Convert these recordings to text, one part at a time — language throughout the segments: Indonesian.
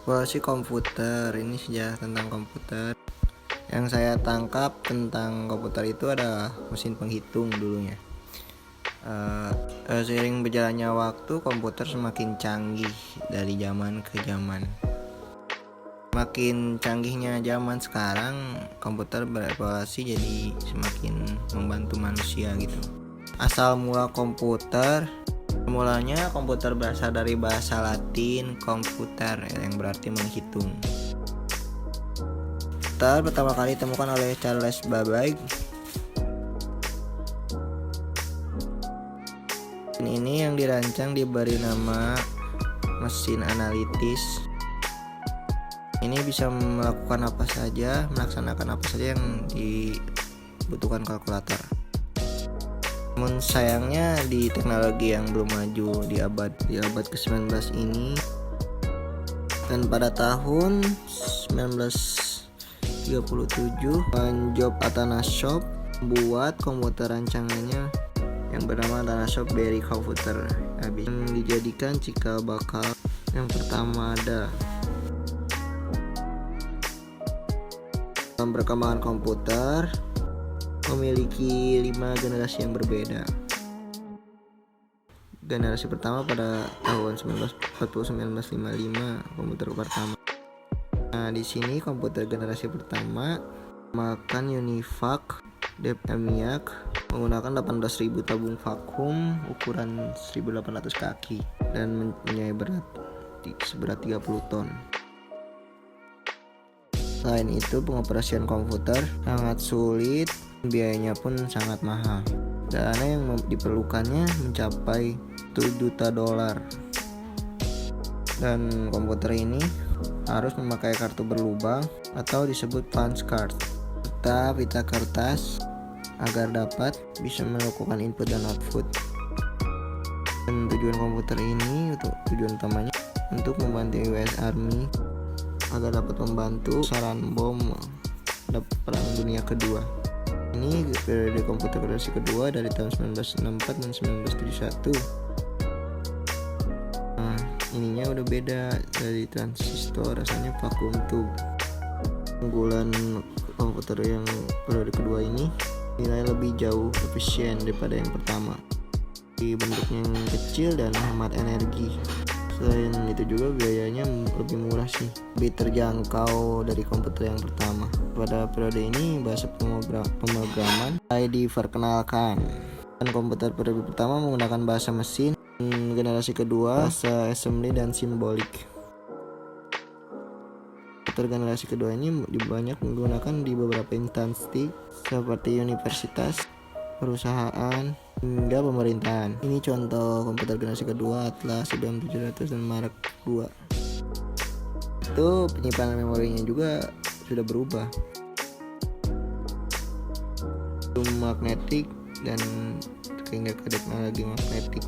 Evaluasi komputer, ini sejarah tentang komputer. Yang saya tangkap tentang komputer itu ada mesin penghitung dulunya. Seiring berjalannya waktu, komputer semakin canggih dari zaman ke zaman. Makin canggihnya zaman sekarang, komputer berevolusi jadi semakin membantu manusia gitu. Asal mula komputer, mulanya komputer berasal dari bahasa Latin komputer yang berarti menghitung. Komputer pertama kali ditemukan oleh Charles Babbage. Ini yang dirancang diberi nama mesin analitis. Ini bisa melakukan apa saja, melaksanakan apa saja yang dibutuhkan kalkulator. Namun sayangnya di teknologi yang belum maju di abad ke-19 ini, dan pada tahun 1937 Job Atanasov membuat komputer rancangannya yang bernama Atanasov Berry Computer yang dijadikan cikal bakal yang pertama ada dalam perkembangan komputer. Memiliki 5 generasi yang berbeda. Generasi pertama pada tahun 1955 komputer pertama. Nah, di sini komputer generasi pertama memakan Univac Deep ENIAC menggunakan 18.000 tabung vakum ukuran 1.800 kaki dan mempunyai seberat 30 ton. Selain itu, pengoperasian komputer sangat sulit, biayanya pun sangat mahal. Dana yang diperlukannya mencapai $1 juta. Dan komputer ini harus memakai kartu berlubang atau disebut punch card serta pita kertas agar dapat bisa melakukan input dan output. Dan tujuan komputer ini tujuan utamanya untuk membantu US Army agar dapat membantu saran bom Perang Dunia Kedua. Ini periode komputer generasi kedua dari tahun 1964 dan 1971. Nah, ininya udah beda dari transistor, rasanya vacuum tube. Keunggulan komputer yang periode kedua ini nilai lebih jauh efisien daripada yang pertama. Di bentuknya yang kecil dan hemat energi. Selain itu juga biayanya lebih murah sih, lebih terjangkau dari komputer yang pertama. Pada periode ini bahasa pemrograman mulai diperkenalkan, dan komputer periode pertama menggunakan bahasa mesin, generasi kedua bahasa assembly dan simbolik. Komputer generasi kedua ini banyak digunakan di beberapa instansi seperti universitas, perusahaan, hingga pemerintahan. Ini contoh komputer generasi kedua Atlas IBM 700 dan Mark II. Itu penyimpanan memorinya juga sudah berubah, magnetik dan hingga ke teknologi magnetik.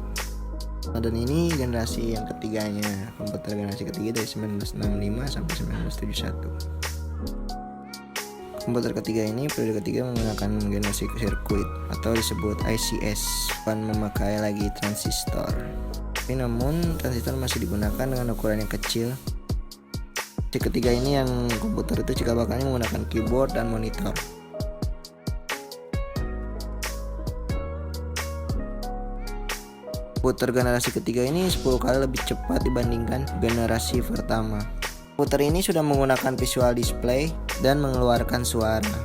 Nah, dan ini generasi yang ketiganya, komputer generasi ketiga dari 1965 sampai 1971. Komputer ketiga ini, periode ketiga menggunakan generasi sirkuit atau disebut ICS, bukan memakai lagi transistor. Tapi namun transistor masih digunakan dengan ukuran yang kecil. Di ketiga ini yang komputer itu cikal bakalnya menggunakan keyboard dan monitor. Komputer generasi ketiga ini 10 kali lebih cepat dibandingkan generasi pertama. Komputer ini sudah menggunakan visual display dan mengeluarkan suara.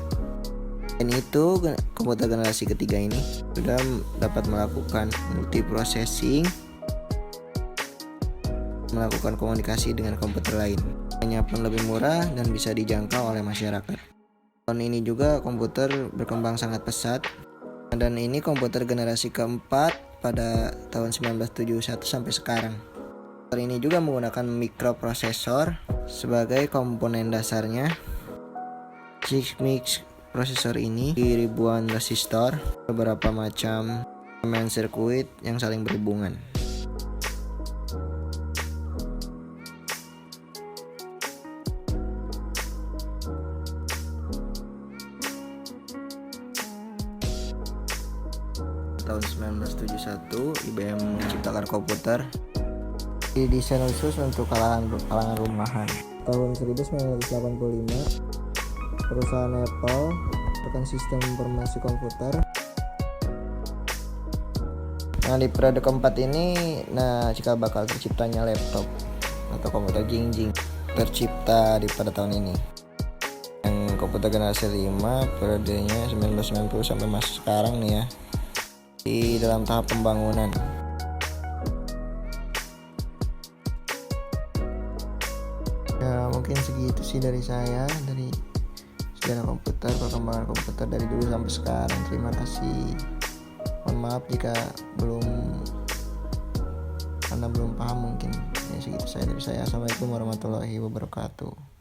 Dan itu komputer generasi ketiga ini sudah dapat melakukan multiprocessing, melakukan komunikasi dengan komputer lain. Harganya pun lebih murah dan bisa dijangkau oleh masyarakat. Tahun ini juga komputer berkembang sangat pesat. Dan ini komputer generasi keempat pada tahun 1971 sampai sekarang. Komputer ini juga menggunakan mikroprosesor sebagai komponen dasarnya. Mix prosesor ini di ribuan resistor, beberapa macam main sirkuit yang saling berhubungan. Tahun 1971 IBM menciptakan komputer Didesain khusus untuk kalangan rumahan. Tahun 1985, perusahaan Apple merupakan sistem informasi komputer. Nah, di periode keempat ini, cikal bakal terciptanya laptop atau komputer jingjing tercipta pada tahun ini. Yang komputer generasi 5 periodenya 1990 sampai masa sekarang nih ya, di dalam tahap pembangunan. Ya mungkin segitu sih dari saya, dari sejarah komputer, perkembangan komputer dari dulu sampai sekarang. Terima kasih. Mohon maaf jika Anda belum paham mungkin. Ya segitu saya dari saya. Assalamualaikum warahmatullahi wabarakatuh.